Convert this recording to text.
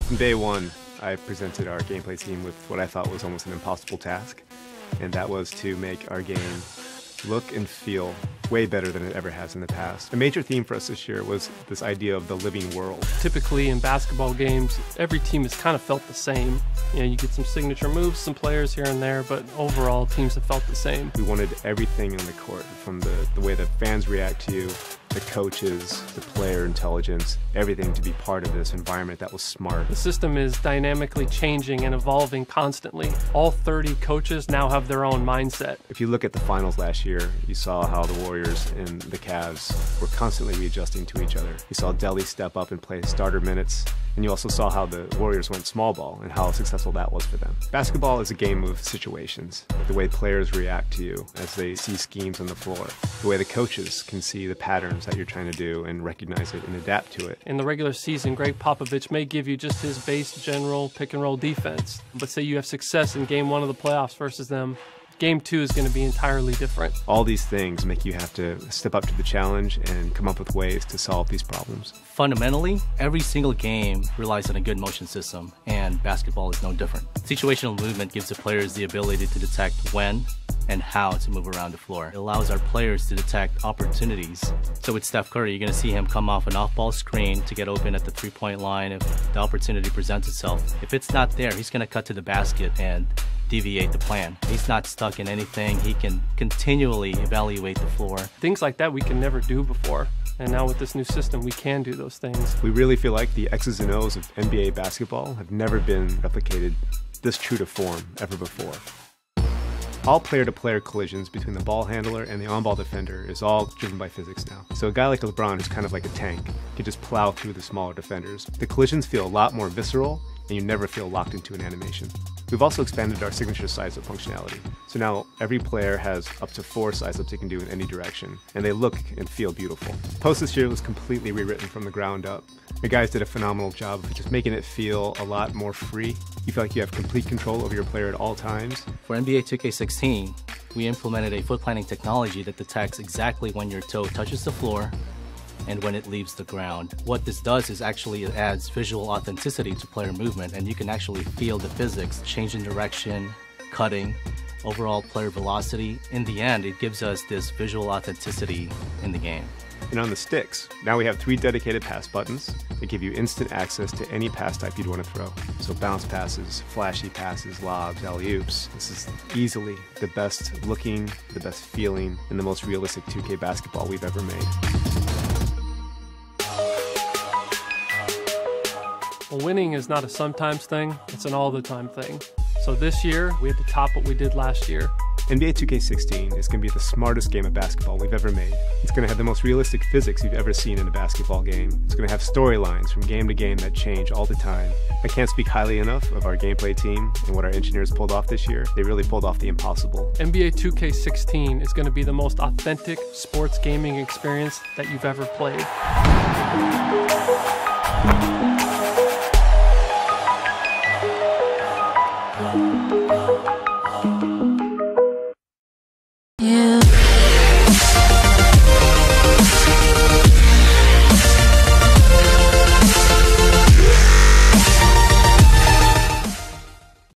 From day one, I presented our gameplay team with what I thought was almost an impossible task, and that was to make our game look and feel way better than it ever has in the past. A major theme for us this year was this idea of the living world. Typically in basketball games, every team has kind of felt the same. You know, you get some signature moves, some players here and there, but overall teams have felt the same. We wanted everything on the court, from the way the fans react to you, the coaches, the player intelligence, everything to be part of this environment that was smart. The system is dynamically changing and evolving constantly. All 30 coaches now have their own mindset. If you look at the finals last year, you saw how the Warriors and the Cavs were constantly readjusting to each other. You saw Delhi step up and play starter minutes, and you also saw how the Warriors went small ball and how successful that was for them. Basketball is a game of situations. The way players react to you as they see schemes on the floor. The way the coaches can see the patterns that you're trying to do and recognize it and adapt to it. In the regular season, Greg Popovich may give you just his base general pick and roll defense. But say you have success in game 1 of the playoffs versus them, game 2 is going to be entirely different. All these things make you have to step up to the challenge and come up with ways to solve these problems. Fundamentally, every single game relies on a good motion system, and basketball is no different. Situational movement gives the players the ability to detect when and how to move around the floor. It allows our players to detect opportunities. So with Steph Curry, you're going to see him come off an off-ball screen to get open at the three-point line if the opportunity presents itself. If it's not there, he's going to cut to the basket and deviate the plan. He's not stuck in anything. He can continually evaluate the floor. Things like that we can never do before. And now with this new system, we can do those things. We really feel like the X's and O's of NBA basketball have never been replicated this true to form ever before. All player-to-player collisions between the ball handler and the on-ball defender is all driven by physics now. So a guy like LeBron, who's kind of like a tank, can just plow through the smaller defenders. The collisions feel a lot more visceral, and you never feel locked into an animation. We've also expanded our signature size-up functionality. So now every player has up to 4 size-ups they can do in any direction, and they look and feel beautiful. Post this year was completely rewritten from the ground up. The guys did a phenomenal job of just making it feel a lot more free. You feel like you have complete control over your player at all times. For NBA 2K16, we implemented a foot planning technology that detects exactly when your toe touches the floor and when it leaves the ground. What this does is actually it adds visual authenticity to player movement, and you can actually feel the physics, change in direction, cutting, overall player velocity. In the end, it gives us this visual authenticity in the game. And on the sticks, now we have 3 dedicated pass buttons that give you instant access to any pass type you'd want to throw. So bounce passes, flashy passes, lobs, alley-oops. This is easily the best looking, the best feeling, and the most realistic 2K basketball we've ever made. Well, winning is not a sometimes thing, it's an all-the-time thing. So this year, we had to top what we did last year. NBA 2K16 is going to be the smartest game of basketball we've ever made. It's going to have the most realistic physics you've ever seen in a basketball game. It's going to have storylines from game to game that change all the time. I can't speak highly enough of our gameplay team and what our engineers pulled off this year. They really pulled off the impossible. NBA 2K16 is going to be the most authentic sports gaming experience that you've ever played.